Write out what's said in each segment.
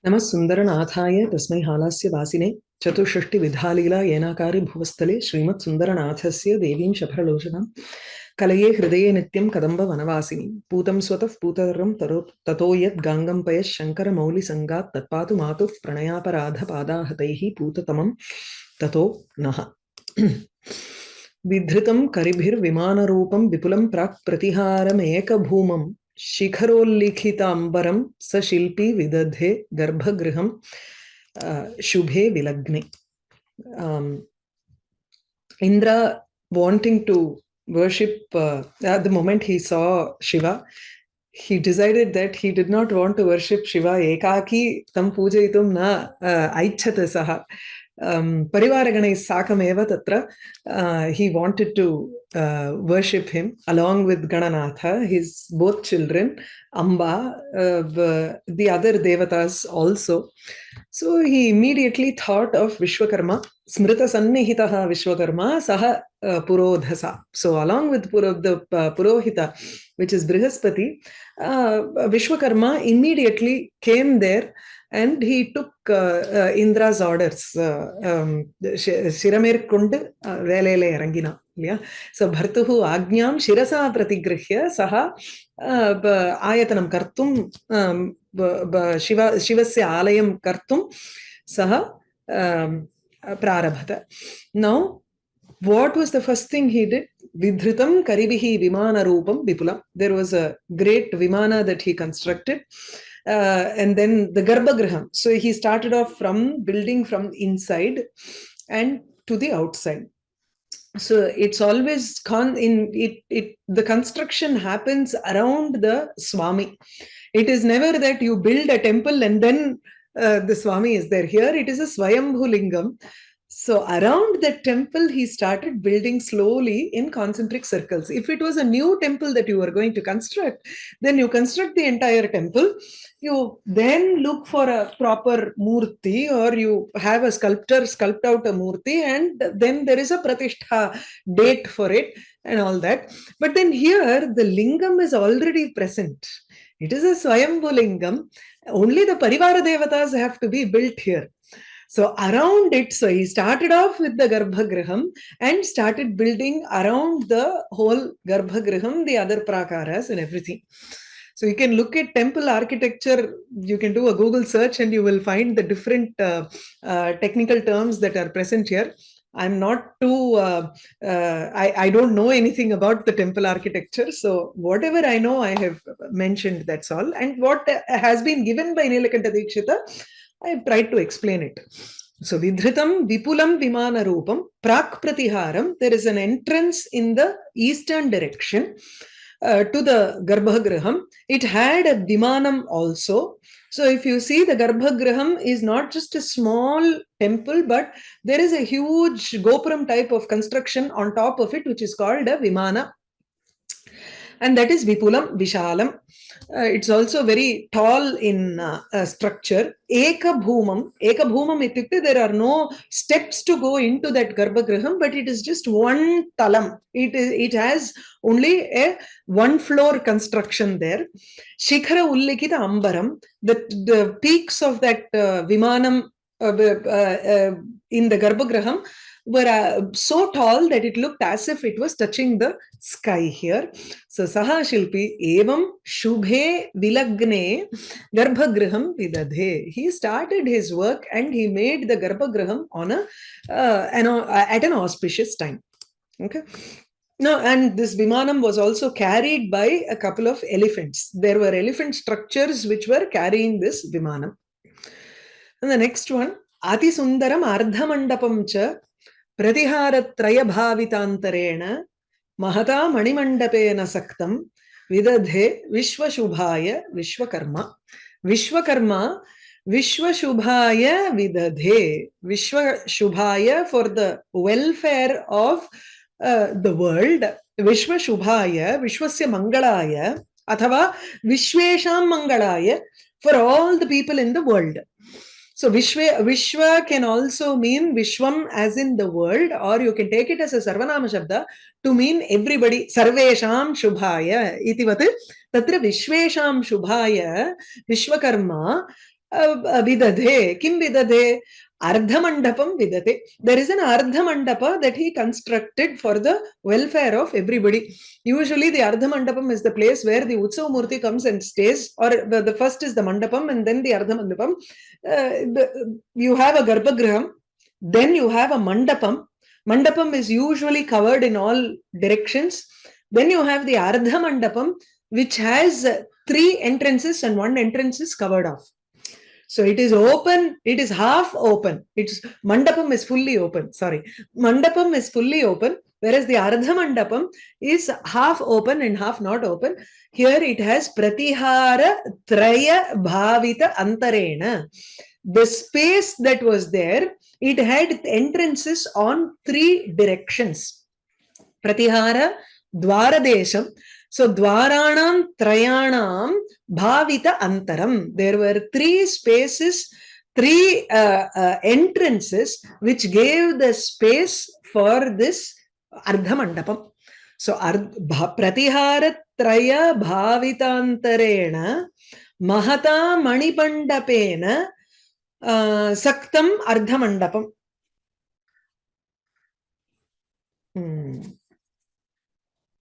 नमः सुन्दरनाथाय तस्मै हालास्य वासिने चतुष्षष्टिविधालीला येनाकारि भुवस्थले श्रीमत्सुन्दरनाथस्य देवीं शफरलोचनां कलये हृदये नित्यं कदम्बवनवासिनी पूतं स्वतः पूतरं ततो यद्गाङ्गं पयः शङ्करमौलिसङ्गात् तत्पातु मातुः प्रणयापराधपादाहतैः पूततमं ततो नः विधृतं करिभिर्विमानरूपं विपुलं प्राक्प्रतिहारमेकभूमं शिखरोल्लिखिताम्बरं स शिल्पी विदधे गर्भगृहं शुभे विलग्ने. Indra wanting to worship, at the moment he saw Shiva, he decided that he did not want to worship Shiva ekaki tam pujayitum na aichhata saha. Parivaragana sakameva tatra. He wanted to worship him along with Gananatha, his both children, Amba, the other devatas also. So he immediately thought of Vishwakarma, Smrita Sannihitaha Vishwakarma, Saha Purodhasa. So along with the Purohita, which is Brihaspati, Vishwakarma immediately came there and he took Indra's orders. Shiramer Kund Velele Rangina. So Bhartuhu Agnyam Shirasa Pratigrihya Saha Ayatanam Kartum Shivasya Alayam Kartum Saha Prarabhata. Now, what was the first thing he did? Vidhritam Karibihi Vimana Rupam Vipulam. There was a great Vimana that he constructed. And then the Garbhagraham. So he started off from building from inside and to the outside. So it's always the construction happens around the Swami. It is never that you build a temple and then the Swami is there. Here it is a Swayambhu Lingam. So around the temple, he started building slowly in concentric circles. If it was a new temple that you were going to construct, then you construct the entire temple. You then look for a proper murti, or you have a sculptor sculpt out a murti, and then there is a pratishtha date for it and all that. But then here, the lingam is already present. It is a Swayambhu Lingam. Only the Parivara Devatas have to be built here. So around it, so he started off with the Garbhagraham and started building around the whole Garbhagraham, the other prakaras and everything. So you can look at temple architecture, you can do a Google search and you will find the different technical terms that are present here. I'm not too, I don't know anything about the temple architecture. So whatever I know, I have mentioned, that's all. And what has been given by Nilakanta Dikshita, I have tried to explain it. So Vidhritam Vipulam Vimana Rupam Prak Pratiharam. There is an entrance in the eastern direction to the Garbhagraham. It had a Vimanam also. So if you see, the Garbhagraham is not just a small temple, but there is a huge Gopuram type of construction on top of it, which is called a Vimana. And that is Vipulam, Vishalam. It's also very tall in structure. Eka Bhumam ityukte, there are no steps to go into that Garbhagraham, but it is just one talam. It has only a one floor construction there. Shikhara Ullikita Ambaram, the peaks of that Vimanam in the Garbhagraham were so tall that it looked as if it was touching the sky here. So Saha Shilpi Evam Shubhe Vilagne Garbhagraham Vidadhe. He started his work and he made the Garbhagraham on at an auspicious time. Okay. No, and this Vimanam was also carried by a couple of elephants. There were elephant structures which were carrying this Vimanam. And the next one, Ati Sundaram Ardhamandapam cha Pratiharatraya Bhavitantarena Mahata Manimandapena Saktam Vidadhe Vishwashubhaya Vishwakarma. Vishwakarma Vishwashubhaya Vidadhe. Vishwashubhaya, for the welfare of the world. Vishwashubhaya, Vishwasya Mangalaya, Athava Vishwesham Mangalaya, for all the people in the world. So Vishwa can also mean Vishwam as in the world, or you can take it as a Sarvanama Shabda to mean everybody. Sarvesham Shubhaya itivat tatra Vishwesham Shubhaya Vishwakarma Vidadhe. Kim vidadhe? Ardhamandapam vidate. There is an Ardhamandapa that he constructed for the welfare of everybody. Usually the Ardhamandapam is the place where the Utsav Murti comes and stays, or the first is the Mandapam and then the Ardhamandapam. You have a Garbhagraham, then you have a Mandapam. Mandapam is usually covered in all directions. Then you have the Ardhamandapam, which has three entrances and one entrance is covered off. So it is open, it is half open. It's Mandapam is fully open. Sorry. Mandapam is fully open, whereas the Ardha Mandapam is half open and half not open. Here it has Pratihara Traya Bhavita Antarena. The space that was there, it had entrances on three directions. Pratihara Dwaradesham. So Dwaranam Trayanam Bhavita Antaram. There were three spaces, three entrances which gave the space for this Ardha Mandapam. So Pratihara Traya Bhavitantarena Mahata Manipandapena Saktam Ardha Mandapam.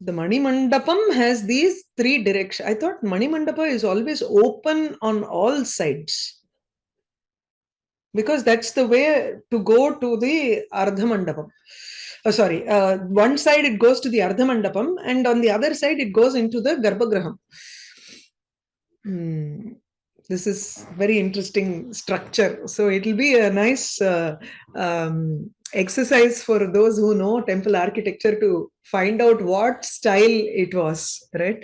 The Mani Mandapam has these three directions. I thought Mani Mandapa is always open on all sides, because that's the way to go to the Ardha Mandapam. One side it goes to the Ardha Mandapam, and on the other side it goes into the Garbhagraham. This is very interesting structure. So it will be a nice exercise for those who know temple architecture to find out what style it was, right?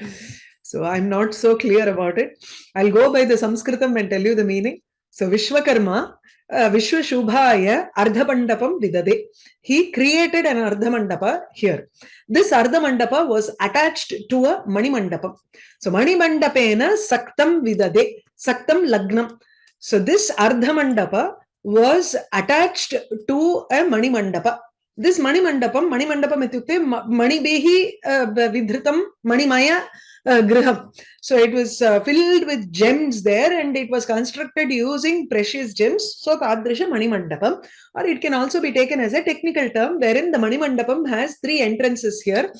So I'm not so clear about it. I'll go by the Sanskritam and tell you the meaning. So Vishwakarma, Vishwashubhaya Ardhamandapam Vidade. He created an Ardhamandapa here. This Ardhamandapa was attached to a Mani Mandapam. So Mani Mandapena Saktam Vidade. Saktam Lagnam. So this Ardhamandapa was attached to a Mani Mandapa. This Mani Mandapam ityukte Mani Behi Vidhritam Mani Maya Griham. So it was filled with gems there, and it was constructed using precious gems. So Tadrisha Mani Mandapam, or it can also be taken as a technical term, wherein the Mani Mandapam has three entrances here.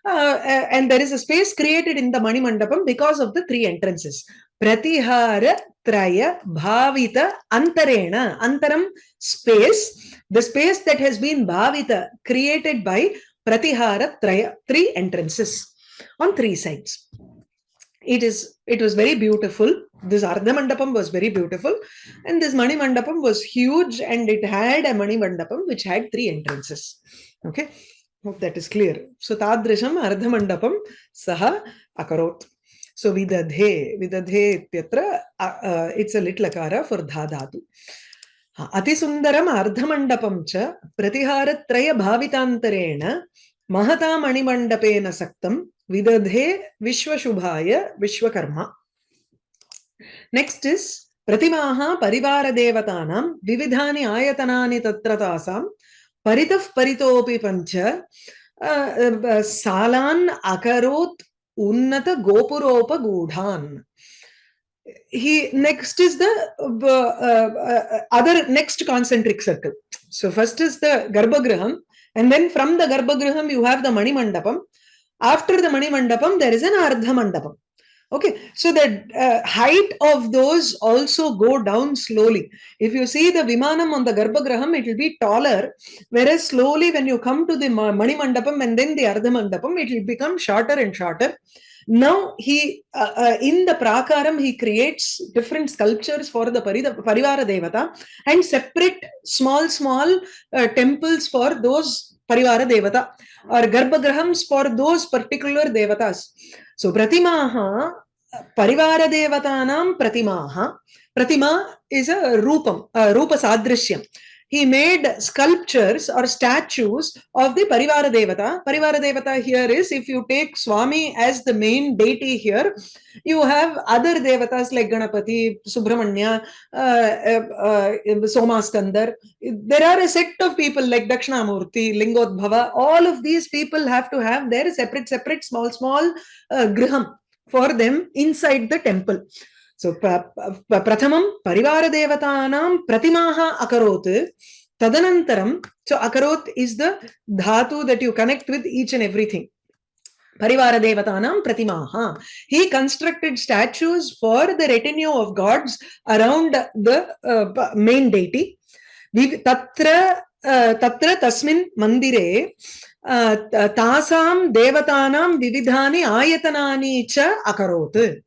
And there is a space created in the Mani Mandapam because of the three entrances. Pratihara Traya Bhavita Antarena. Antaram, space. The space that has been Bhavita, created by Pratihara Traya, three entrances on three sides. It was very beautiful. This Ardha Mandapam was very beautiful, and this Mani Mandapam was huge, and it had a Mani Mandapam which had three entrances. Okay, hope that is clear. So Tadrisham Ardha Mandapam Saha Akarot. So Vidadhe ityatra, it's a little akara for Dhadhatu. Atisundaram Ardhamandapam cha Pratihara Traya Bhavitantarena Mahata Manimandapena Saktam Vidadhe Vishwashubhaya Vishwakarma. Next is Pratimaha Parivara Devatanam Vividhani Ayatanani Tatratasam Paritaf Paritopi Pancha Salan Akarot Unnata Gopuropa Gudhan. Next is the other next concentric circle. So first is the Garbhagraham, and then from the Garbhagraham you have the Mani Mandapam. After the Mani Mandapam there is an Ardha Mandapam. Okay, so the height of those also go down slowly. If you see the Vimanam on the Garbhagraham, it will be taller, whereas slowly when you come to the Mani Mandapam and then the Ardha Mandapam, it will become shorter and shorter. Now he in the Prakaram he creates different sculptures for the Parivara Devata and separate small temples for those Parivara Devata or Garbhagrahams for those particular Devatas. So Pratimaha Parivara Devatanam Pratimaha. Pratima is a Rupam, Rupa Sadrishyam. He made sculptures or statues of the Parivara Devata. Parivara Devata here is, if you take Swami as the main deity here, you have other Devatas like Ganapati, Subramanya, Somaskandar. There are a set of people like Dakshinamurti, Lingodbhava. All of these people have to have their separate small griham for them inside the temple. So prathamam parivara devatanam pratimaha akarot. Tadanantaram, so akarot is the dhatu that you connect with each and everything. Parivara devatanam pratimaha. He constructed statues for the retinue of gods around the main deity. Tatra tatra tasmin mandire tasam devatanam vividhani ayatanani cha akarot.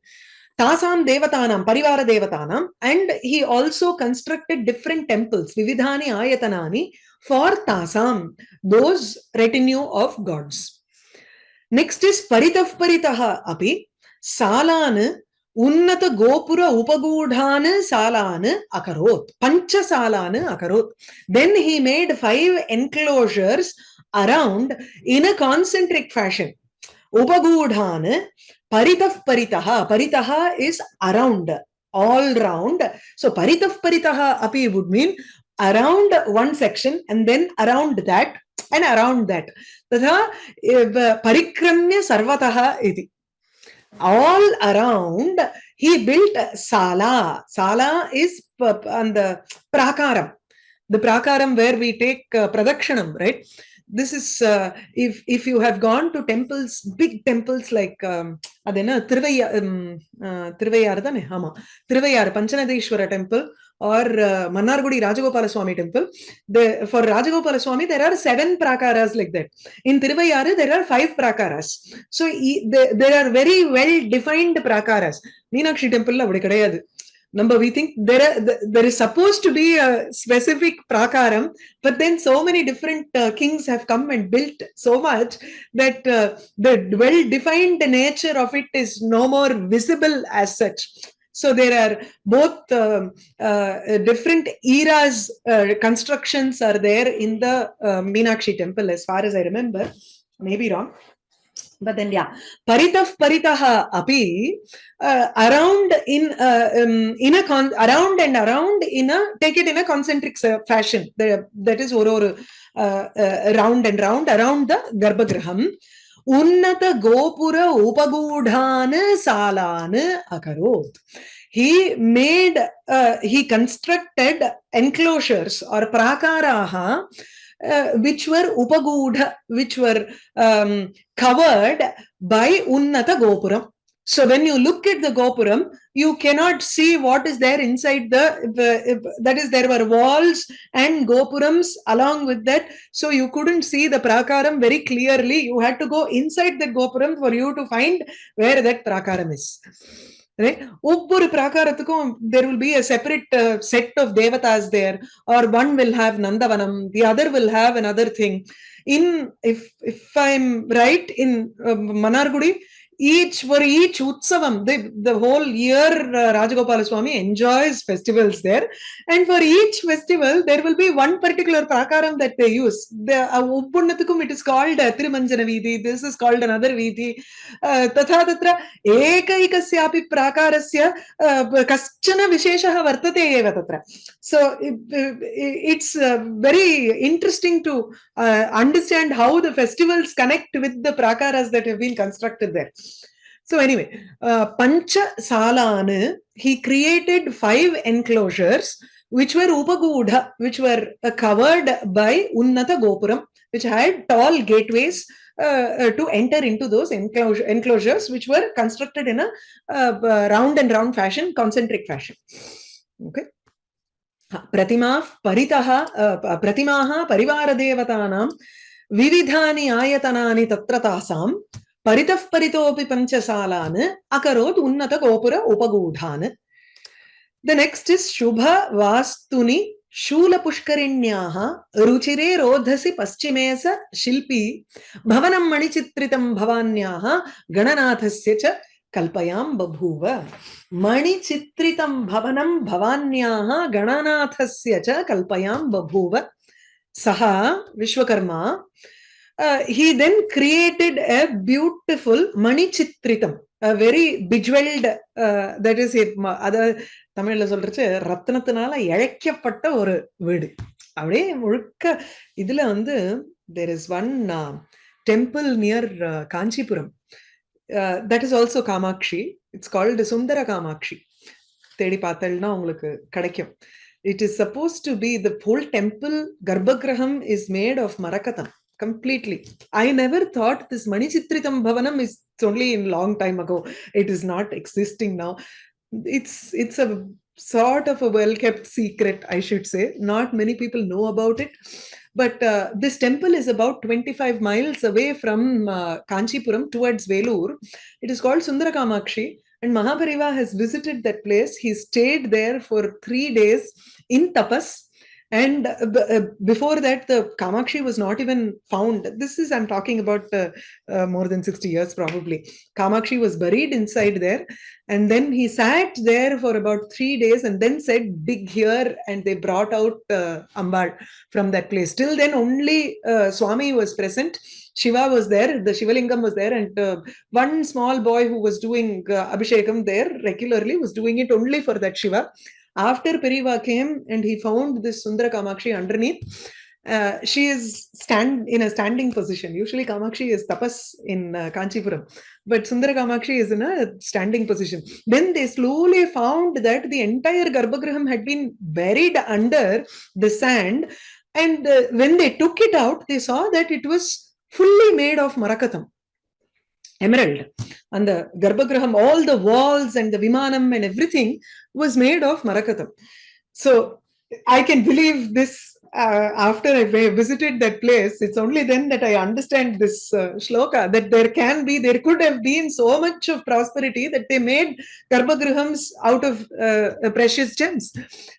Tasam devatanam, parivara devatanam, and he also constructed different temples, vividhani ayatanani, for tasam, those retinue of gods. Next is paritaf paritaha api salan unnata gopura upagudhan salan akarot, pancha salan akarot. Then he made 5 enclosures around in a concentric fashion. Upagudhan, paritaf paritaha. Paritaha is around, all round. So paritaf paritaha api would mean around one section and then around that and around that. Tatha parikramya sarvataha iti. All around he built sala. Sala is on the prakaram. The prakaram where we take pradakshanam, right? This is if you have gone to temples, big temples like adena Thiruvayar thane ama Thiruvayar Panchanadeshwara temple or Mannargudi Rajagopala Swami temple. For Rajagopala Swami there are 7 prakaras like that. In Thiruvayar there are 5 prakaras. So there are very well defined prakaras. Meenakshi temple la avadi kedayadu. Number, we think there is supposed to be a specific prakaram, but then so many different kings have come and built so much that the well-defined nature of it is no more visible as such. So there are both different eras constructions are there in the Meenakshi temple, as far as I remember. Maybe wrong. But then, yeah, paritaf paritaha api around in a around and around in a, take it in a concentric fashion. That is round and round around the garbhagraham. Unnata gopura upagudhan salan akarot. He made he constructed enclosures or prakaraha which were upagudha, which were covered by unnata gopuram. So when you look at the gopuram, you cannot see what is there inside that is, there were walls and gopurams along with that. So you couldn't see the prakaram very clearly. You had to go inside that gopuram for you to find where that prakaram is. Right? There will be a separate set of devatas there, or one will have Nandavanam, the other will have another thing. If I'm right, in Mannargudi, for each utsavam, the whole year Rajagopala Swami enjoys festivals there, and for each festival there will be one particular prakaram that they use. It is called Thirumanjana Vidhi, this is called another Vidhi. Tatha tatra ekaikasyapi prakarasya kaschana visheshaha vartate eva tatra. So it's very interesting to understand how the festivals connect with the prakaras that have been constructed there. So anyway, pancha salan, he created 5 enclosures which were upagudha, which were covered by unnata gopuram, which had tall gateways to enter into those enclosures, which were constructed in a round and round fashion, concentric fashion. Okay. Pratimah paritaha pratimaha parivara devatanam vividhani ayatanani tatra tasam paritaf paritopi panchasalan akarot unnata gopura upagudhan. The next is Shubha Vastuni Shula Pushkarinyaha Ruchire Rodhasi Paschimesa Shilpi Bhavanam Manichitritam Bhavanyaha Gananathasya cha Kalpayam Babhuva. Manichitritam Bhavanam Bhavanyaha Gananathasya cha Kalpayam Babhuva. Saha Vishwakarma. He then created a beautiful Manichitritam, a very bejeweled, that is other தமிழ்ல சொல்றச்சு ரத்னத்தினால இழைக்கப்பட்ட ஒரு வீடு. அப்படியே முழுக்க இதுல there is one temple near Kanchipuram, that is also Kamakshi. It's called Sundara Kamakshi. தேடி பார்த்தல்னா உங்களுக்கு கிடைக்கும். It is supposed to be the whole temple Garbhagraham is made of Marakatam completely. I never thought this Manichitritam Bhavanam is only in long time ago. It is not existing now. It's a sort of a well-kept secret, I should say. Not many people know about it. But this temple is about 25 miles away from Kanchipuram towards Velur. It is called Sundarakamakshi. And Mahapariva has visited that place. He stayed there for 3 days in tapas. And before that, the Kamakshi was not even found. This is, I'm talking about more than 60 years probably. Kamakshi was buried inside there. And then he sat there for about 3 days and then said, dig here. And they brought out Ambal from that place. Till then, only Swami was present. Shiva was there, the Shivalingam was there, and one small boy who was doing Abhishekam there regularly was doing it only for that Shiva. After Periva came and he found this Sundara Kamakshi underneath, she is in a standing position. Usually Kamakshi is tapas in Kanchipuram, but Sundara Kamakshi is in a standing position. Then they slowly found that the entire Garbhagraham had been buried under the sand, and when they took it out, they saw that it was fully made of Marakatam, emerald. And the Garbhagraham, all the walls and the Vimanam and everything was made of Marakatam. So I can believe this after I visited that place. It's only then that I understand this shloka, that there could have been so much of prosperity that they made Garbhagrahams out of precious gems.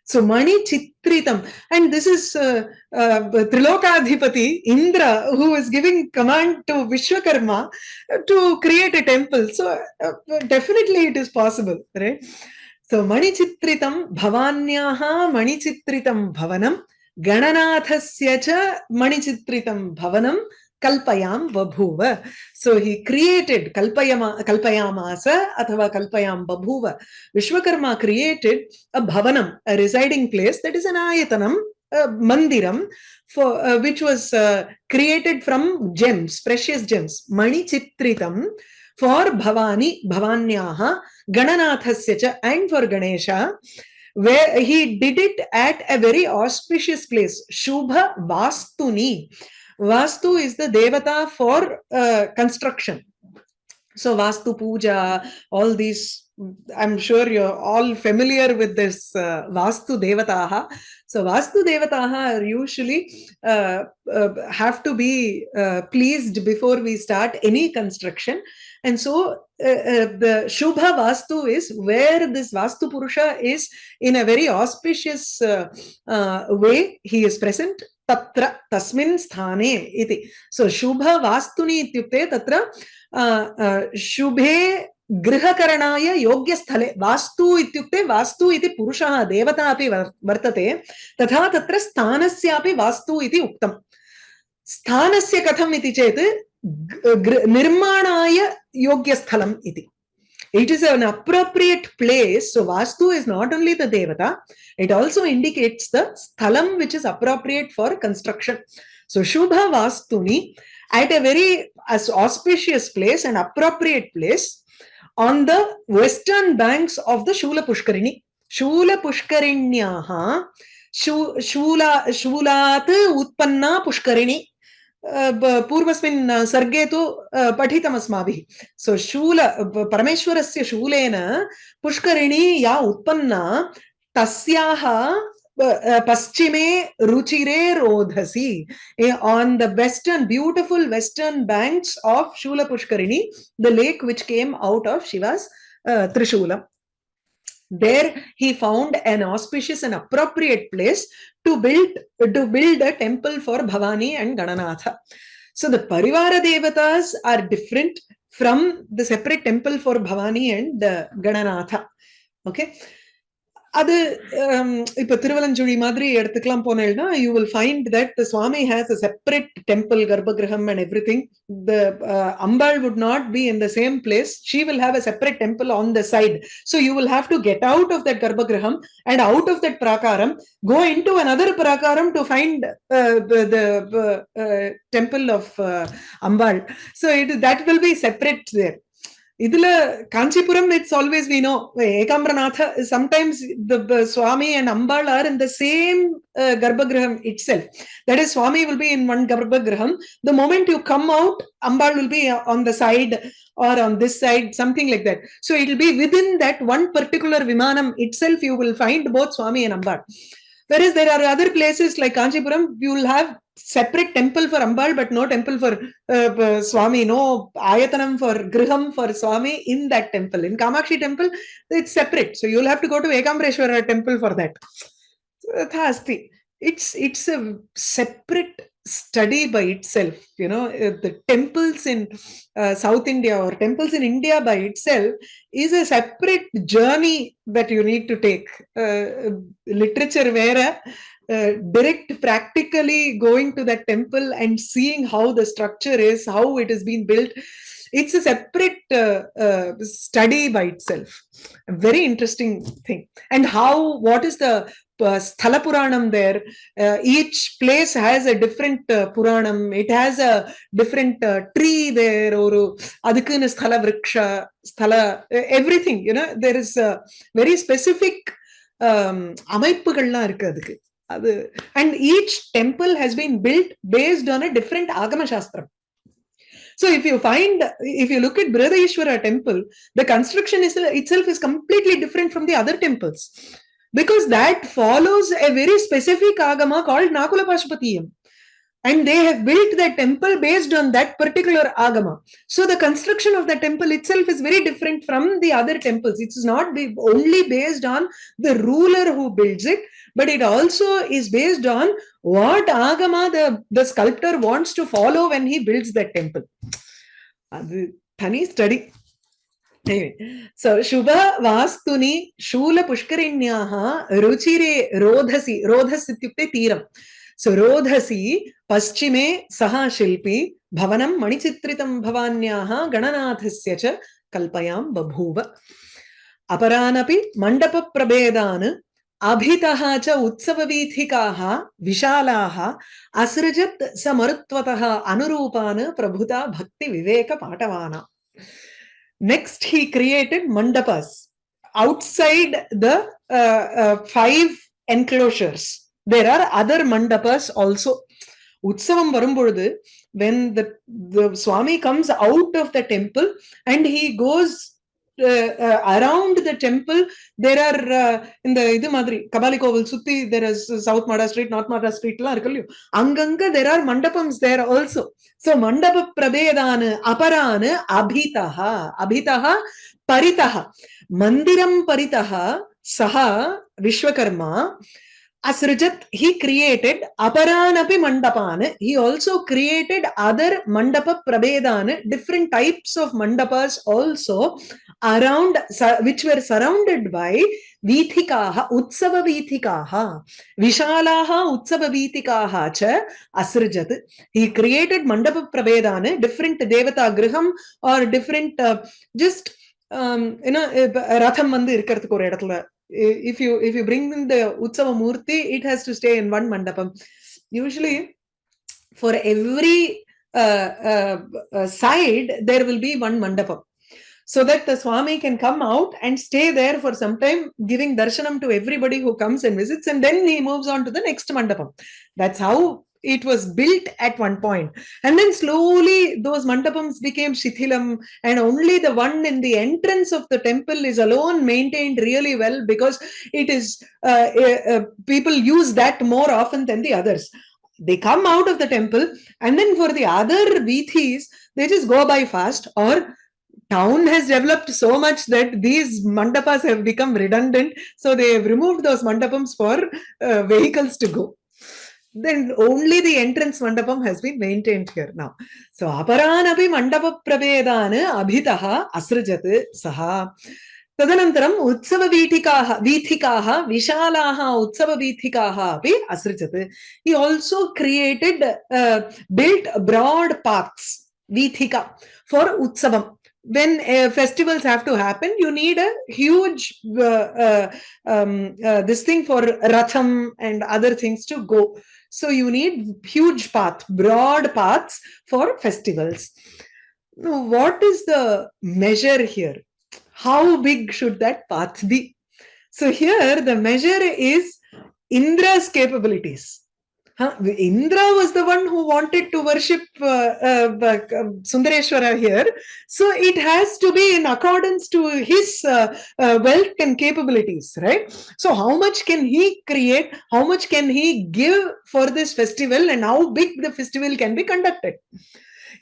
So Mani Chitritam, and this is Trilokadhipati Indra who is giving command to Vishwakarma to create a temple. So definitely it is possible, right? So Manichitritam Bhavanyaha Manichitritam Bhavanam Gananathasya cha Manichitritam Bhavanam Kalpayam Babhuva. So he created Kalpayamasa athava Kalpayam Babhuva. Vishwakarma created a Bhavanam, a residing place, that is an Ayatanam, Mandiram, for which was created from gems, precious gems. Manichitritam for Bhavani, Bhavanyaha, Gananathasya cha, and for Ganesha, where he did it at a very auspicious place. Shubha Vastuni. Vastu is the devata for construction. So Vastu Puja, all these, I'm sure you're all familiar with this Vastu Devataha. So Vastu Devataha are usually have to be pleased before we start any construction. And so the Shubha Vastu is where this Vastu Purusha is in a very auspicious way. He is present. Tatra tasmin sthane iti. So Shubha Vastuni ityukte tatra Shubhe Grihakaranaaya Yogya Sthale. Vastu ityukte Vastu iti Purushaha Devata api vartate. Tatha tatra sthanasyapi Vastu iti uktam. Sthanasya katham iti chet Nirmanaya Yogya Sthalam iti. It is an appropriate place. So Vastu is not only the Devata, it also indicates the Sthalam which is appropriate for construction. So Shubha Vastuni at a very auspicious place, an appropriate place on the western banks of the Shula Pushkarini. Shula Pushkarinyaha Shulat Utpanna Pushkarini. पूर्वस्मिन् सर्गे तु पठितमस्माभिः. सो शूल परमेश्वरस्य शूलेन पुष्करिणी या उत्पन्ना तस्याः paschime ruchire rodhasi. On the beautiful western banks of Shula Pushkarini, the lake which came out of Shiva's Trishula. There he found an auspicious and appropriate place to build a temple for Bhavani and Gananatha. So the Parivara Devatas are different from the separate temple for Bhavani and Gananatha. Okay. அது இப்ப திருவலஞ்சுழி மாதிரி எடுத்துக்கலாம் போனேன்னா you will find that the Swami has a separate temple, Garbhagraham and everything. The Ambal would not be in the same place. She will have a separate temple on the side. So you will have to get out of that Garbhagraham and out of that Prakaram, go into another Prakaram to find the temple of Ambal. So that will be separate there. Idila Kanchipuram, it's always we know Ekambranatha. Sometimes the Swami and Ambal are in the same Garbhagraham itself. That is, Swami will be in one Garbhagraham. The moment you come out, Ambal will be on the side or on this side, something like that. So it will be within that one particular Vimanam itself. You will find both Swami and Ambal. Whereas there are other places like Kanchipuram, you will have separate temple for Ambal, but no temple for Swami, no ayatanam for Griham for Swami in that temple. In Kamakshi temple, it's separate. So you'll have to go to Ekambreshwara temple for that. It's a separate study by itself. The temples in South India or temples in India by itself is a separate journey that you need to take. Literature where direct practically going to that temple and seeing how the structure is, how it has been built. It's a separate study by itself. A very interesting thing. And what is the Sthala Puranam there? Each place has a different Puranam. It has a different tree there, or adukku Sthala Vriksha, Sthala, everything. There is a very specific அமைப்புகள்லாம் இருக்கு அதுக்கு. And each temple has been built based on a different Agama Shastram. So if you look at Brihadishwara temple, the construction itself is completely different from the other temples, because that follows a very specific Agama called Nakula Pashupatiyam. And they have built that temple based on that particular Agama. So the construction of the temple itself is very different from the other temples. It's not only based on the ruler who builds it, but it also is based on what Agama the sculptor wants to follow when he builds that temple. That's funny study. Anyway, so Shubha Vastuni Shula Pushkarinyaha Ruchire Rodhasi ityukte Tiram. So Rodhasi Paschime Saha Shilpi Bhavanam Manichitritam Bhavanyaha Gananathasya cha Kalpayam Babhuva Aparanapi Mandapa Prabedana Abhitaha cha Utsavavithikaha Vishalaha Asrajat Samaruttvataha Anurupana Prabhuta Bhakti Viveka Patavana. Next, he created mandapas outside the 5 enclosures. There are other mandapas also. Utsavam varumbodhu, when the Swami comes out of the temple and he goes around the temple, there are in the idu madri Kabali Koval Sutti, there is South Mada Street, North Mada Street la irukku. Anganga there are mandapams there also. So mandapa prabedana aparana abhitaha paritaha mandiram paritaha saha Vishwakarma Asrajat, he created Aparanapi Mandapan. He also created other Mandapa Prabedana, different types of mandapas also around, which were surrounded by Vithikaha, Utsava Vithikaha, Vishalaha, Utsava Vithikaha cha Asrajat. He created Mandapa Prabedana, different Devata Griham or different just Ratham Mandir Karthukor Edatla. If you bring in the Utsava Murti, it has to stay in one mandapam. Usually, for every side, there will be one mandapam, so that the Swami can come out and stay there for some time, giving darshanam to everybody who comes and visits, and then he moves on to the next mandapam. That's how it was built at one point. And then slowly those mandapams became shithilam, and only the one in the entrance of the temple is alone maintained really well, because it is people use that more often than the others. They come out of the temple, and then for the other vithis, they just go by fast, or town has developed so much that these mandapas have become redundant, so they have removed those mandapams for vehicles to go. Then only the entrance mandapam has been maintained here now. So aparanapi mandapa prabedana abhitaha asrajat saha. Tadanantaram utsava vithikaha vishalaha utsava vithikaha api asrajat. He also created built broad paths vithika for utsavam. When festivals have to happen, you need a huge this thing for ratham and other things to go. So you need huge broad paths for festivals. Now, what is the measure here? How big should that path be? So here the measure is Indra's capabilities. Indra was the one who wanted to worship Sundareshwara here. So it has to be in accordance to his wealth and capabilities, right? So how much can he create? How much can he give for this festival, and how big the festival can be conducted?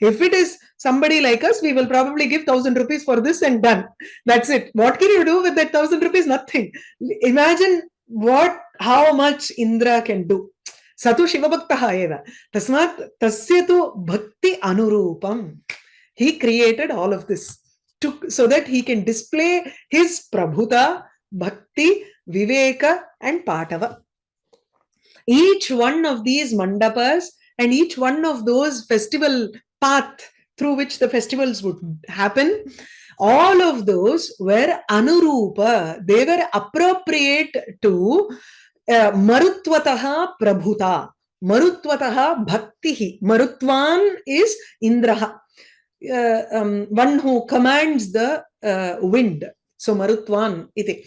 If it is somebody like us, we will probably give 1,000 rupees for this and done. That's it. What can you do with that 1,000 rupees? Nothing. Imagine how much Indra can do. Satu Shivabhaktaha eva. Tasmat tasyatu bhakti anurupam. He created all of this so that he can display his prabhuta, bhakti, viveka, and patava. Each one of these mandapas and each one of those festival path through which the festivals would happen, all of those were anurupa. They were appropriate to marutvataha prabhuta, marutvataha bhaktihi. Marutvan is Indraha, one who commands the wind. So marutvan iti.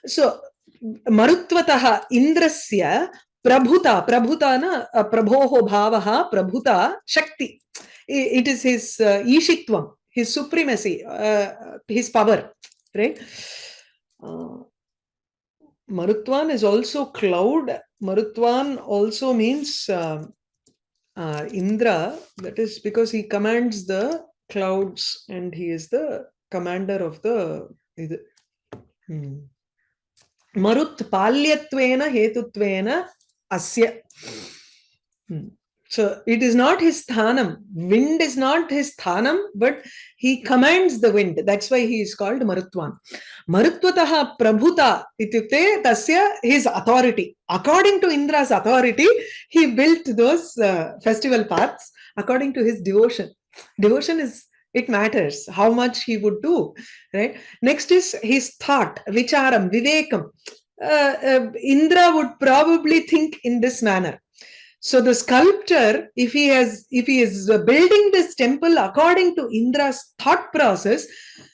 So marutvataha indrasya prabhuta, prabhuta na prabhoho bhavaha prabhuta shakti. It is his ishitvam, his supremacy, his power, right? Marutvan is also cloud. Marutvan also means Indra. That is because he commands the clouds and he is the commander of the Marut palyatvena hetutvena asya. So it is not his sthanam. Wind is not his sthanam, but he commands the wind. That's why he is called Marutvan. Marutvataha prabhuta ityukte tasya, his authority. According to Indra's authority, he built those festival paths according to his devotion. Devotion is, it matters how much he would do, right? Next is his thought, vicharam, vivekam. Indra would probably think in this manner. So the sculptor, if he is building this temple according to Indra's thought process,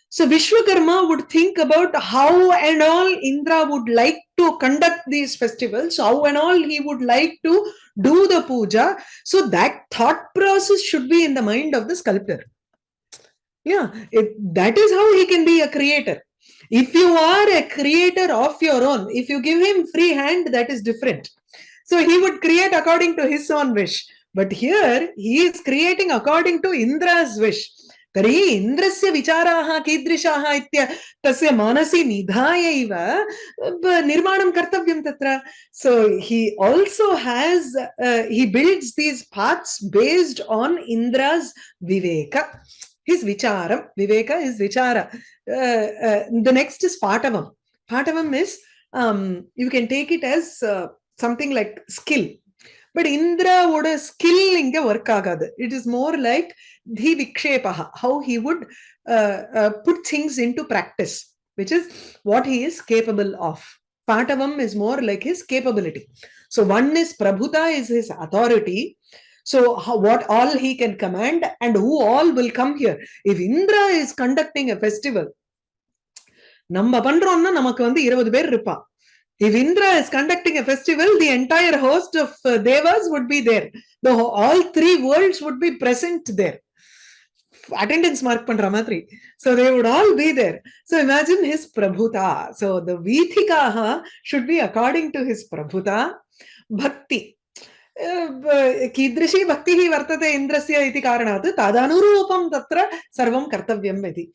so Vishwakarma would think about how and all Indra would like to conduct these festivals, how and all he would like to do the puja. So that thought process should be in the mind of the sculptor. Yeah, that is how he can be a creator. If you are a creator of your own, if you give him free hand, that is different. So he would create according to his own wish. But here, he is creating according to Indra's wish. तर्हि इन्द्रस्य विचाराः कीदृशाः इत्य तस्य मनसि निधाय इव निर्माणं कर्तव्यं तत्र. So he also has, he builds these paths based on Indra's viveka. His vicharam, viveka is vichara. The next is patavam. Patavam is, you can take it as something like skill. But Indra would a skill inge work agadu. It is more like dhi vikshepaha, how he would put things into practice, which is what he is capable of. Patavam is more like his capability. So one is prabhuta, is his authority. So what all he can command and who all will come here. If Indra is conducting a festival, நம்ம பண்றோம்னா நமக்கு வந்து 20 பேர் இருப்பா. If Indra is conducting a festival, the entire host of devas would be there. All three worlds would be present there. Attendance mark pandra matri. So they would all be there. So imagine his prabhuta. So the vithikaha should be according to his prabhuta. Bhakti. कीदृशी भक्तिः वर्तते इन्द्रस्य इति कारणात् तदनुरूपं तत्र सर्वं कर्तव्यम् इति.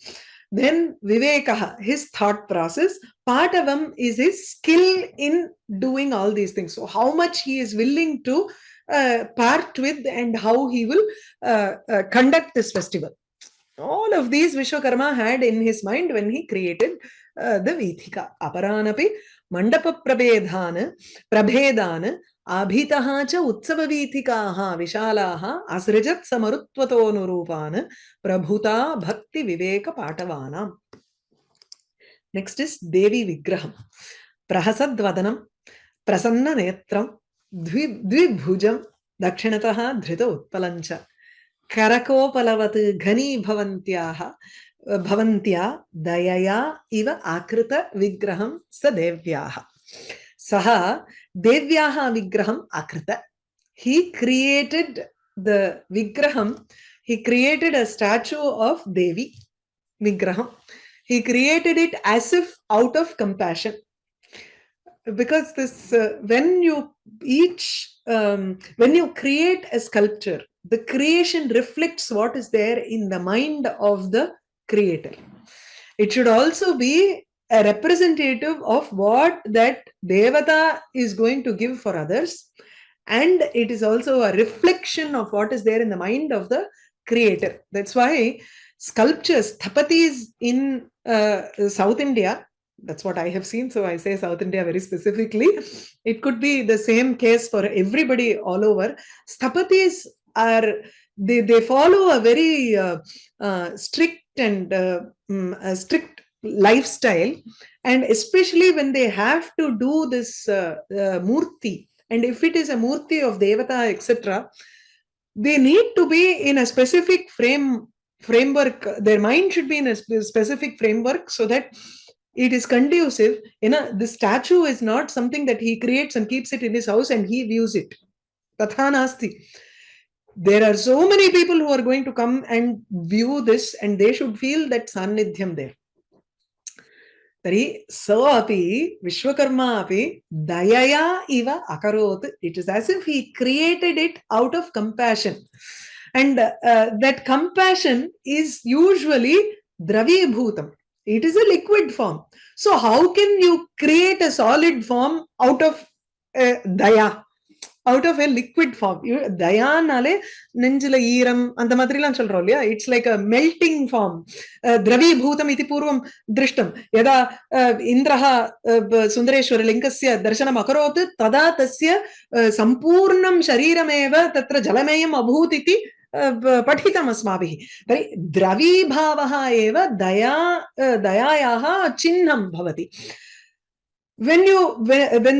Then vivekaha, his thought process. Patavam is his skill in doing all these things. So how much he is willing to part with and how he will conduct this festival. All of these Vishwakarma had in his mind when he created the Vithika. Aparanapi mandapa prabhedana abhitaha cha utsava vithikaha vishalaha asrijat samarutvatonurupana prabhuta bhakti viveka patavana. Next is Devi Vigraham. Prahasadvadanam prasanna netram dvibhujam dakshinataha dhrita utpalancha Karakopalavat Ghani Bhavantya Dayaya Iva Akrita Vigraham Sadevyaha. Saha Devyaha Vigraham Akrita. He created the Vigraham, he created a statue of Devi Vigraham. He created it as if out of compassion. Because this, when you when you create a sculpture, the creation reflects what is there in the mind of the creator. It should also be a representative of what that devata is going to give for others, and it is also a reflection of what is there in the mind of the creator. That's why sculptures, thapatis in South India, that's what I have seen, so I say South India very specifically. It could be the same case for everybody all over. Sthapatis are, they follow a very strict and strict lifestyle, and especially when they have to do this murti, and if it is a murti of devata, etc., they need to be in a specific framework. Their mind should be in a specific framework so that it is conducive. The statue is not something that he creates and keeps it in his house and he views it. Tatha nasti. There are so many people who are going to come and view this, and they should feel that sannidhyam there. Tari so api Vishwakarma api dayaya iva akarot. It is as if he created it out of compassion. And that compassion is usually dravibhutam. It is a liquid form. So how can you create a solid form out of daya? Out of a liquid form. Dayanale nenjila eeram anta madrilam solrom illaya. It's like a melting form. Dravibhutam iti purvam drishtam. Yada Indraha Sundareshwara linkasya darshanam akarot tada tasya sampurnam sharirameva tatra jalamayam abhut iti पठितम् अस्माभिः. तर्हि द्रवीभावः एव दयायाः चिह्नं भवति. When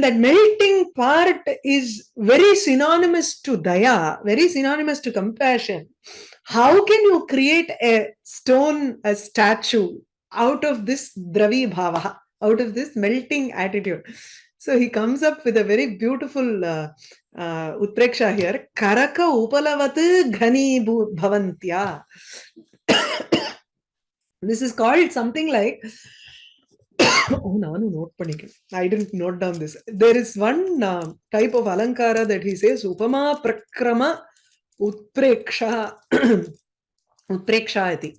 that melting part is very synonymous to daya, very synonymous to compassion, how can you create a stone, a statue out of this dravibhava, out of this melting attitude? So he comes up with a very beautiful utpreksha here. Karaka upalavat ghani bhavantya. This is called something like I didn't note down this. There is one type of alankara that he says, Upama prakrama utpreksha utpreksha iti.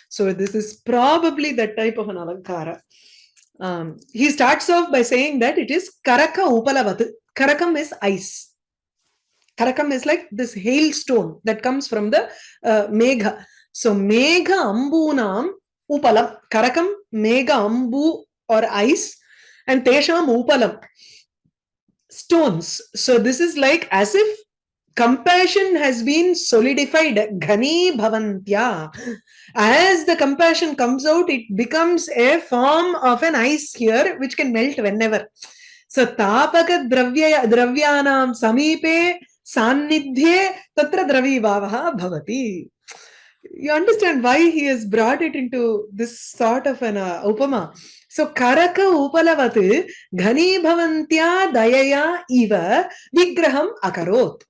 So this is probably that type of an alankara. He starts off by saying that it is karaka upalavat. Karakam is ice. Karakam is like this hailstone that comes from the megha. So megha ambunam upalam. Karakam, megha ambu or ice, and tesham upalam, stones. So this is like as if compassion has been solidified. Ghani bhavantya. As the compassion comes out, it becomes a form of an ice here, which can melt whenever. So tapaka dravyanam samipe sannidhye tatra dravibhavaha bhavati. You understand why he has brought it into this sort of an upama. So karaka upalavat ghani bhavantya dayaya iva vigraham akarot.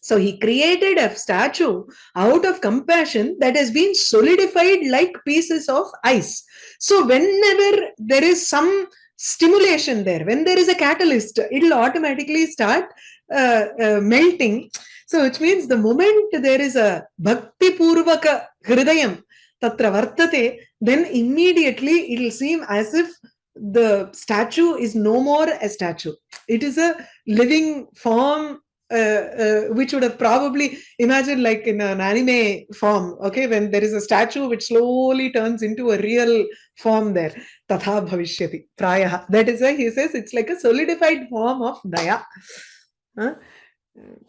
So he created a statue out of compassion that has been solidified like pieces of ice. So whenever there is some stimulation there, when there is a catalyst, it will automatically start melting. So which means the moment there is a bhakti purvaka hridayam tatra vartate, then immediately it will seem as if the statue is no more a statue. It is a living form, which would have probably imagined like in an anime form, okay, when there is a statue which slowly turns into a real form there. Tatha bhavishyati prayaha. That is why he says it's like a solidified form of daya.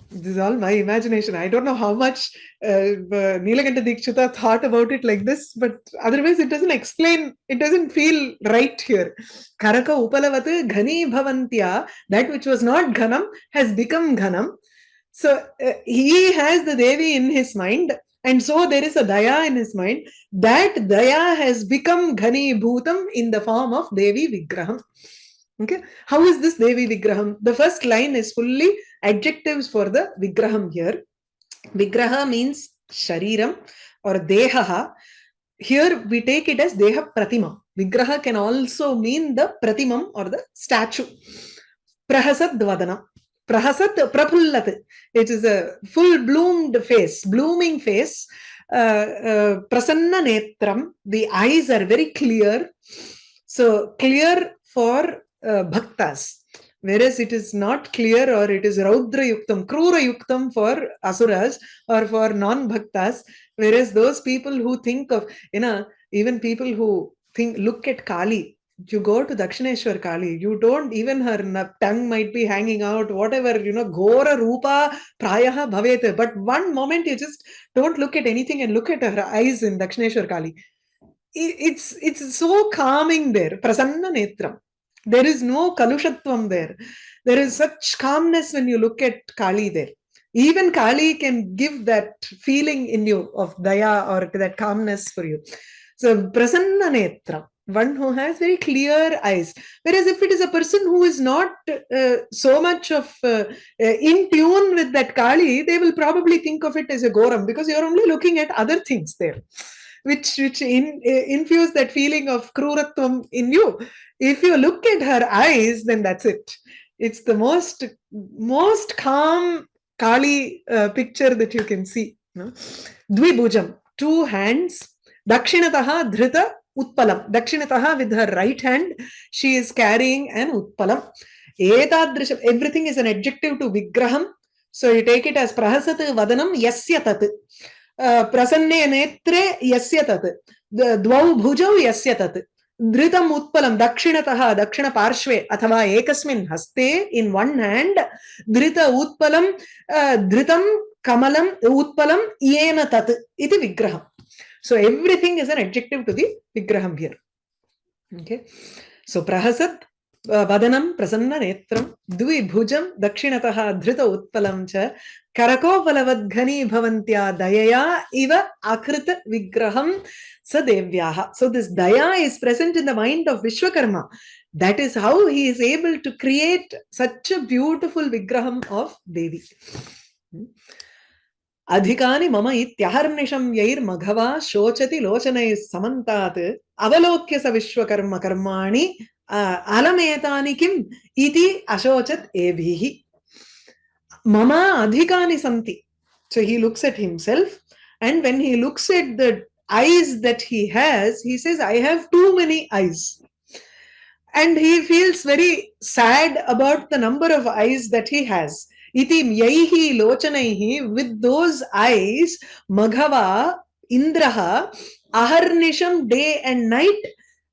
This is all my imagination. I don't know how much Nilakanta Dikshita thought about it like this, but otherwise it doesn't explain, it doesn't feel right here. Karaka upalavat ghani bhavantya, that which was not ghanam has become ghanam. So he has the Devi in his mind, and so there is a Daya in his mind. That Daya has become Ghani Bhutam in the form of Devi Vigraham. Okay, how is this Devi Vigraham? The first line is fully adjectives for the Vigraham here. Vigraha means Shariram or Dehaha. Here we take it as Deha Pratima. Vigraha can also mean the Pratimam or the statue. Prahasad Vadana. Prahasat Prapullat. It is a full bloomed face, blooming face. Prasanna Netram. The eyes are very clear. So clear for bhaktas. Whereas it is not clear, or it is Raudra Yuktam, Krura Yuktam for Asuras or for non-bhaktas. Whereas those people who think of, even people who look at Kali, you go to Dakshineshwar Kali, you don't, even her tongue might be hanging out, whatever, Gora Rupa Prayaha Bhavete. But one moment you just don't look at anything and look at her eyes in Dakshineshwar Kali. It's so calming there. Prasanna Netram. There is no kalushatvam there. There is such calmness when you look at Kali there. Even Kali can give that feeling in you of daya or that calmness for you. So prasanna netram, one who has very clear eyes. Whereas if it is a person who is not so much of in tune with that Kali, they will probably think of it as a goram, because you're only looking at other things there, which infuse that feeling of kruratvam in you. If you look at her eyes, then that's it. It's the most calm Kali picture that you can see. Dvibhujam, two hands. Dakshinataha dhrita utpalam. Dakshinataha, with her right hand, she is carrying an utpalam. Etadrisham, everything is an adjective to vigraham. So you take it as prahasat vadanam yasya tat. Prasanne netre yasya tat. Dvau bhujau yasya tat. Dhritam utpalam dakshinataha, dakshina parshve athava ekasmin haste, in one hand. Dhrita utpalam, dhritam kamalam utpalam yena tat iti vigraham. So everything is an adjective to the vigraham here. Okay. So prahasat vadanam prasanna netram dvibhujam dakshinataha dhrita utpalam cha karakovalavad ghani bhavantya dayaya iva akrita vigraham sadevyaha. So this daya is present in the mind of Vishwakarma. That is how he is able to create such a beautiful vigraham of Devi. Adhikani mama ityaharnisham yair maghava shochati lochanai samantat avalokya sa Vishwakarma karmani alametani kim iti ashochat ebhihi. Mama adhikani santi. So he looks at himself, and when he looks at the eyes that he has, he says, I have too many eyes. And he feels very sad about the number of eyes that he has. Iti yaihi lochanaihi, with those eyes, Maghava, Indraha, aharnisham, day and night,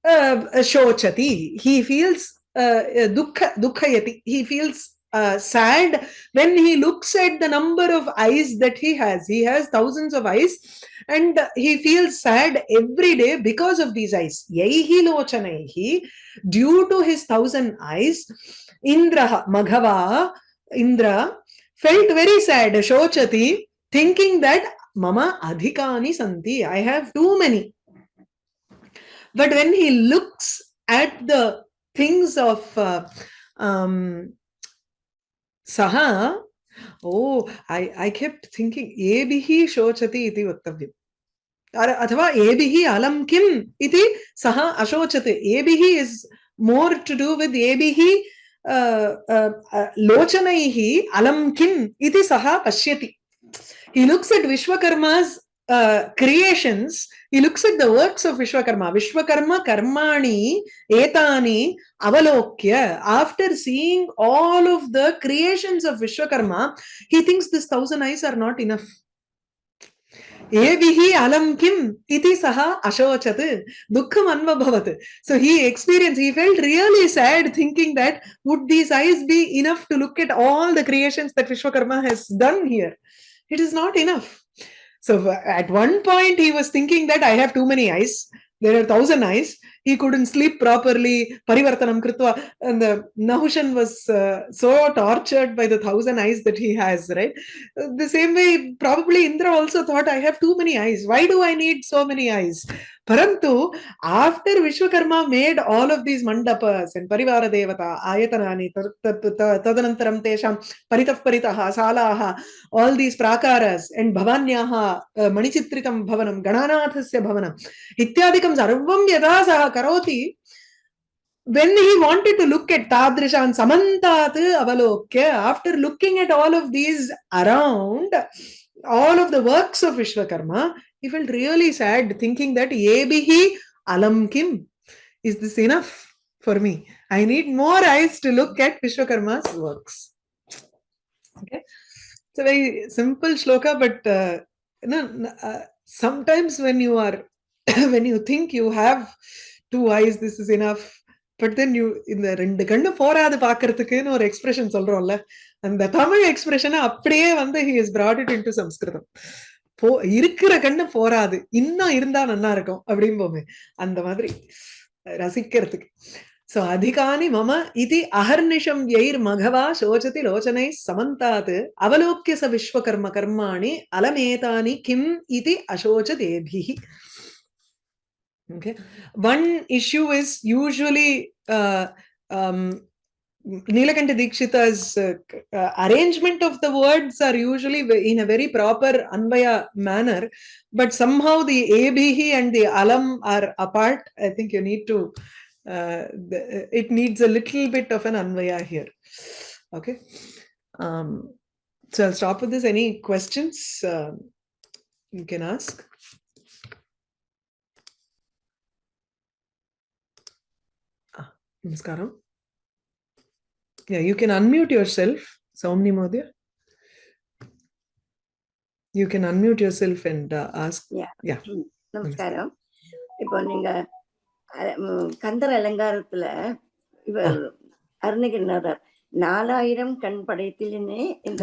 shochati. He feels dukkhayati. He feels sad when he looks at the number of eyes that he has. He has thousands of eyes, and he feels sad every day because of these eyes. Yaihi lochanaihi, due to his 1,000 eyes, Indra, Maghava, Indra, felt very sad, shochati, thinking that mama adhikani santi, I have too many. But when he looks at the things of Saha, I kept thinking, ebihi shochati iti vattavyam. Athava ebihi alam kim iti saha ashochate. Ebihi is more to do with ebihi lochanaihi alam kim iti saha pashyati. He looks at Vishwakarma's creations. He looks at the works of Vishwakarma. Vishwakarma karmani etani avalokya. After seeing all of the creations of Vishwakarma, he thinks this 1,000 eyes are not enough. Evihi alam kim iti saha ashochat dukkham anvabhavat. So he felt really sad, thinking that would these eyes be enough to look at all the creations that Vishwakarma has done here? It is not enough. So at one point he was thinking that I have too many eyes. there are 1,000 eyes. He couldn't sleep properly. Parivartanam Kritva. And the Nahushan was so tortured by the 1,000 eyes that he has, right? The same way, probably Indra also thought, I have too many eyes. Why do I need so many eyes? Parantu, after Vishwakarma made all of these mandapas and Parivara Devata, Ayatanani, Tadanantaram Tesham, Paritaf Paritaha, Salaha, all these prakaras and Bhavanyaha, Manichitrikam Bhavanam, Gananathasya Bhavanam, Ityadikam Sarvam Yada Saha Karoti. When he wanted to look at Tadrishan Samantat Avalokya, after looking at all of these around, all of the works of Vishwakarma, he felt really sad, thinking that Yebihi Alam Kim. Is this enough for me? I need more eyes to look at Vishwakarma's works. Okay. It's a very simple shloka, but sometimes when you are, when you think you have 2 eyes, this is enough. But then you, இந்த 2 கண்ணு போராது பாக்குறதுக்குன்னு ஒரு expression சொல்றோம்ல, அந்த தமிழ் எக்ஸ்பிரஷனை அப்படியே வந்து he has brought it into Sanskritam. இருக்கிற கண்ணு போராது, இன்னும் இருந்தா நல்லா இருக்கும் அப்படிம்போமே, அந்த மாதிரி ரசிக்கிறதுக்கு. So adhikani mama iti aharnisham yair maghava shochati lochanai samantat avalokya sa vishwakarma karmani alametani kim iti ashochatebhihi. Okay. One issue is usually Nilakanta Dikshita's arrangement of the words are usually in a very proper Anvaya manner, but somehow the Abhihi and the Alam are apart. I think you need to, it needs a little bit of an Anvaya here. Okay. So I'll stop with this. Any questions you can ask? Namaskaram. Yeah, you can unmute yourself, Saumni Modhya. You can unmute yourself and ask. Yeah. Namaskaram. இப்போ நீங்க கந்தர் அலங்காரத்துல இவர் அருணகிரிநாதர் 4000 கண் படைத்திலே இந்த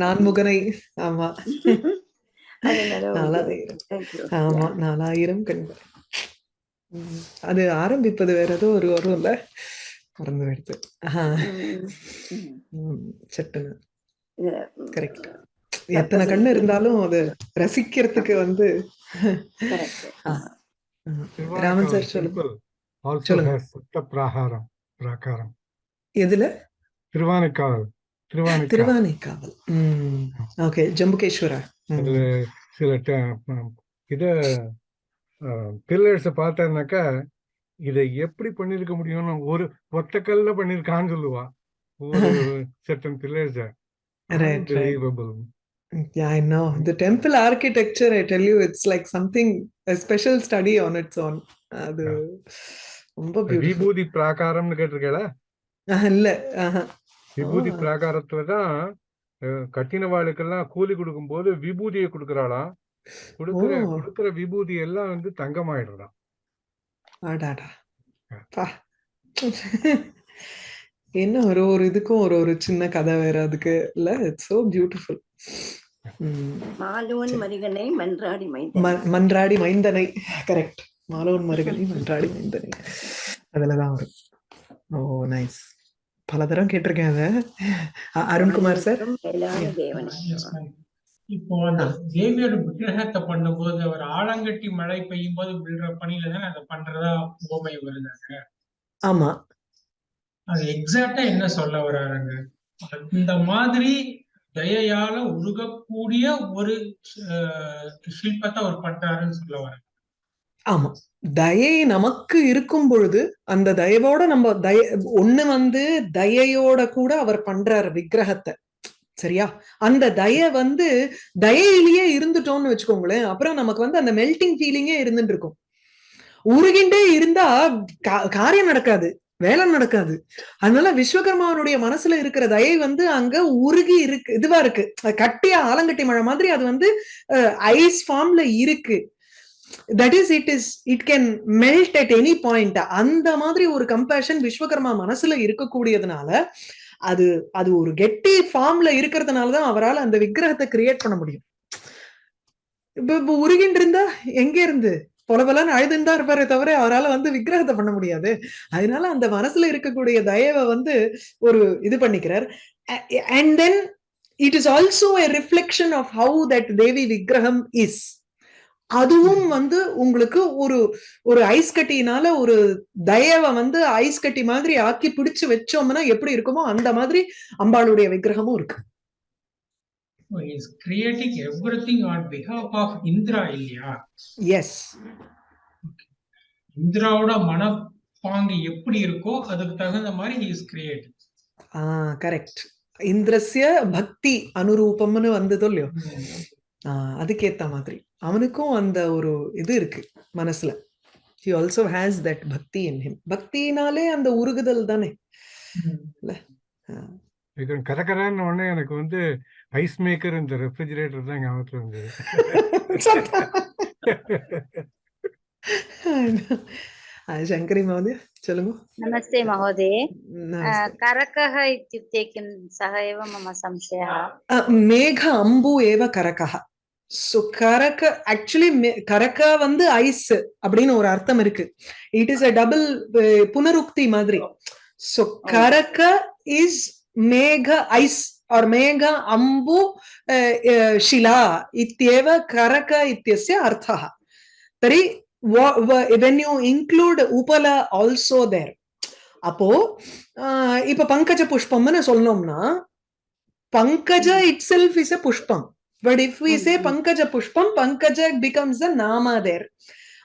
நான்முகனை, ஆமா, ஆமா, 4000 கண். அது ஆரம்பிப்பது வேற ஏதோ ஒரு வரும் இல்ல, மறந்து எடுத்து சட்டுன்னு. கரெக்ட். எத்தனை கண்ணு இருந்தாலும் அது ரசிக்கிறதுக்கு வந்து. ராமன் சார் சொல்லுங்க. எதுல? திருவானைக்காவல். திருவானைக்காவல். ஓகே. ஜம்புகேஸ்வரா. சில இத பில்லர்ஸ் பார்த்தாக்கா இதை எப்படி பண்ணிருக்க முடியும்னு ஒரு ஒத்தக்கல்ல பண்ணிருக்கான்னு சொல்லுவா ஒரு certain pillars. Unbelievable. Yeah, I know. The temple architecture, I tell you, it's like something, a special study on its own. அது ரொம்ப பியூட்டிஃபுல். விபூதி பிராகாரம்னு கேட்டிருக்கேளா? இல்ல. விபூதி பிராகாரத்துல தான் கட்டினவாளுக்கெல்லாம் கூலி கொடுக்கும் போது விபூதியை கொடுக்கறாளாம். கொடுக்கிற விபூதி எல்லாம் வந்து தங்கமாயிடுறான். என்ன ஒரு இதுக்கும் ஒரு சின்ன கதை வேற அதுக்கு இல்ல. It's so beautiful. மாலோன் மருகனை மன்றாடி மைந்தனை. கரெக்ட். மாலோன் மருகனை மன்றாடி மைந்தனை அதுலதான் வரும். ஓ நைஸ். பலதரம் கேட்டிருக்கேன் அத. அருண்குமார் சார். இப்போ அந்த தேவியோட விக்கிரகத்தை பண்ணும்போது அவர் ஆலங்கட்டி மழை பெய்யும் போது விழுற பணியில தான் அதை பண்றதா உவமை வருதாங்க. ஆமா. அது எக்ஸாக்டா என்ன சொல்ல வர்றாருங்க? இந்த மாதிரி தயையால உருகக்கூடிய ஒரு சிற்பத்தை அவர் பண்றாருன்னு சொல்ல வர்றாங்க. ஆமா. தயை நமக்கு இருக்கும் பொழுது அந்த தயவோட நம்ம ஒண்ணு வந்து தயையோட கூட அவர் பண்றாரு விக்கிரகத்தை. சரியா? அந்த தய வந்து தயையிலேயே இருந்துட்டோம்னு வச்சுக்கோங்களேன், அப்புறம் நமக்கு வந்து அந்த மெல்டிங் ஃபீலிங்கே இருந்துட்டு இருக்கும். உருகிண்டே இருந்தா காரியம் நடக்காது, வேலை நடக்காது. அதனால விஸ்வகர்மாவனுடைய மனசுல இருக்கிற தயை வந்து அங்க உருகி இருக்கு, இதுவா இருக்கு, கட்டியா ஆலங்கட்டி மழை மாதிரி அது வந்து ஐஸ் ஃபார்ம்ல இருக்கு. That is it can melt at any point. அந்த மாதிரி ஒரு கம்பேஷன் விஸ்வகர்மா மனசுல இருக்கக்கூடியதுனால அது ஒரு கெட்டி ஃபார்ம்ல இருக்கிறதுனாலதான் அவரால் அந்த விக்கிரகத்தை கிரியேட் பண்ண முடியும். இப்ப உருகின்ற இருந்தா எங்க இருந்து பொலபலன்னு அழுதுன்னு இருப்பாரே தவிர அவரால் வந்து விக்கிரகத்தை பண்ண முடியாது. அதனால அந்த மனசுல இருக்கக்கூடிய தயவை வந்து ஒரு இது பண்ணிக்கிறார். And then it is also a reflection of how that தேவி விக்கிரகம் இஸ். அதுவும் வந்து உங்களுக்கு ஒரு ஒரு ஐஸ் கட்டினால ஒரு தயவை வந்து ஐஸ் கட்டி மாதிரி ஆக்கி பிடிச்சு வச்சோம்னா எப்படி இருக்குமோ அந்த மாதிரி அம்பாளுடைய விக்கிரகமும் இருக்கு. He is creating everything on behalf of Indra இல்லையா? எஸ். இந்திராவோட மனப்பாங்கு எப்படி இருக்கோ அதுக்கு தகுந்த மாதிரி he is creating. கரெக்ட். இந்திரஸ்ய பக்தி அனுரூபம்னு வந்ததோ இல்லையோ, அதுக்கேத்த மாதிரி அவனுக்கும் அந்த ஒரு இது இருக்கு மனசுல. he also has that bhakti in him. பக்தினாலே அந்த உருகுதல் தானே இல்ல. இது கரகரன்னு உடனே எனக்கு வந்து ஐஸ் மேக்கர் இந்த ரெஃப்ரிஜிரேட்டர் தான் ஞாபகத்துல வந்தது. சங்கரி மहोदय சொல்லுங்க. नमस्ते महोदय. करकः इत्युक्ते किं? सः एव मम संशयः. मेघ अम्बु एव करकः. சோ கரக்க ஆக்சுவலி கரக்க வந்து ஐஸ் அப்படின்னு ஒரு அர்த்தம் இருக்கு. இட் இஸ் a டபுள் புனருக்தி மாதிரி. சோ கரக்க இஸ் மேக ஐஸ் और मेघ अम्बु शिला इत्येव करक इत्यस्य अर्थः. तर्हि when you include upala also there, அப்போ இப்ப பங்கஜ புஷ்பம்னு சொல்லணும்னா பங்கஜ itself is a pushpam, but if we say pankaja pushpam, pankaja becomes a nama there.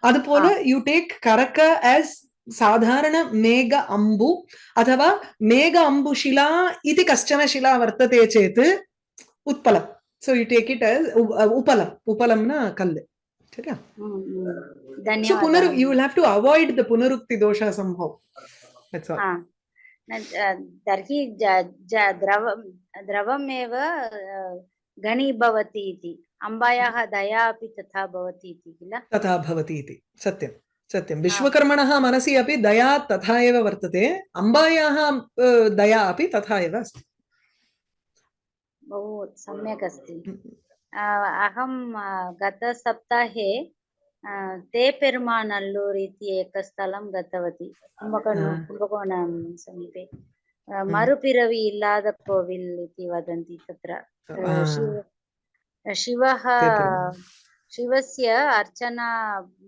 அது போல you take karaka as சாதாரண மேக அம்பு अथवा மேக அம்பு शिला इति कश्चन शिला वर्तते चेत् उत्पलम. so you take it as upalam. upalamna kallu. சரியா? धन्यवादः. so you will have to avoid the punarukti dosha somehow. that's all. तर्हि द्रवमेव घनीभवति इति, अम्बायाः दया अपि तथा भवति इति किल? तथा भवति इति सत्यं सत्यं. विश्वकर्मणः मनसि अपि दया तथा एव वर्तते, अम्बायाः दया अपि तथा एव अस्ति. बहु सम्यक् अस्ति. अहं गतसप्ताहे ते पेरुमानल्लूर् इति एकस्थलं गतवती, कुम्भकोणं समीपे. मरुपिरवि इल्लाद कोविल् इति वदन्ति. तत्र शिवस्य अर्चना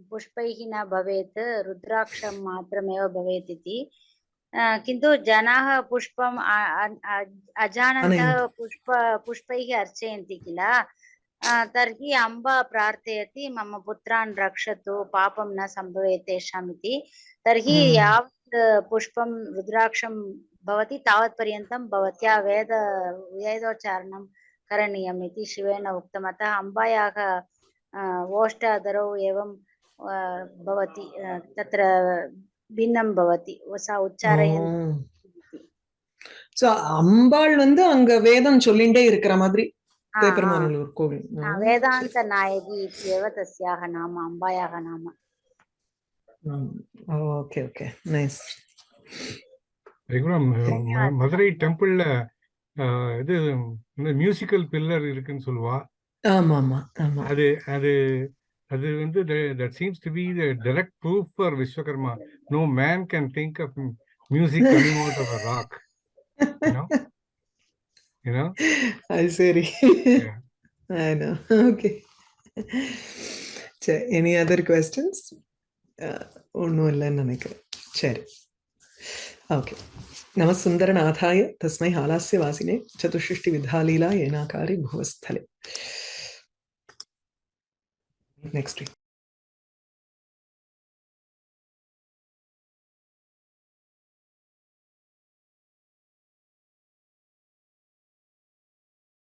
पुष्पैः न भवेत्, रुद्राक्षं मात्रमेव भवेत् इति. किन्तु जनाः पुष्पम् अजानन्तः पुष्पैः अर्चयन्ति किल. तर्हि अम्बा प्रार्थयति मम पुत्रान् रक्षतु, पापं न सम्भवेत् तेषाम् इति. तर्हि यावत् पुष्पं रुद्राक्षं भवति तावत् पर्यन्तं भवत्या वेदोच्चारणं करणीयम् इति शिवेन उक्तम्. अतः अम्बायाः ओष्ठादरौ एवं भवति, तत्र भिन्नं भवति, सा उच्चारयन्ति. சோ அம்பாள் வந்து அங்க வேதம் சொல்லிண்டே இருக்கிற மாதிரி தேப்பெருமானல்லூர் கோவில். वेदान्त नायकी इत्येव तस्याः नाम, अम्बायाः नाम. Okay okay nice. மதுரை டெம்பிள்ல இது மியூசிக்கல் பில்லர் இருக்குன்னு சொல்லுவா. ஆமா ஆமா ஆமா. அது அது அது வந்து that seems to be the direct proof for Vishwakarma. No man can think of music coming out of a rock. You know? I see. Yeah. I know. Okay. Any other questions? ஒன்னும் இல்லைன்னு நினைக்கிறேன். சரி, okay. நம சுந்தரநாதாய தஸ்மை Halasya வாசினே சதுஷ்டி விதாலீலா ஏனாகாரி புவஸ்தலே. Next week.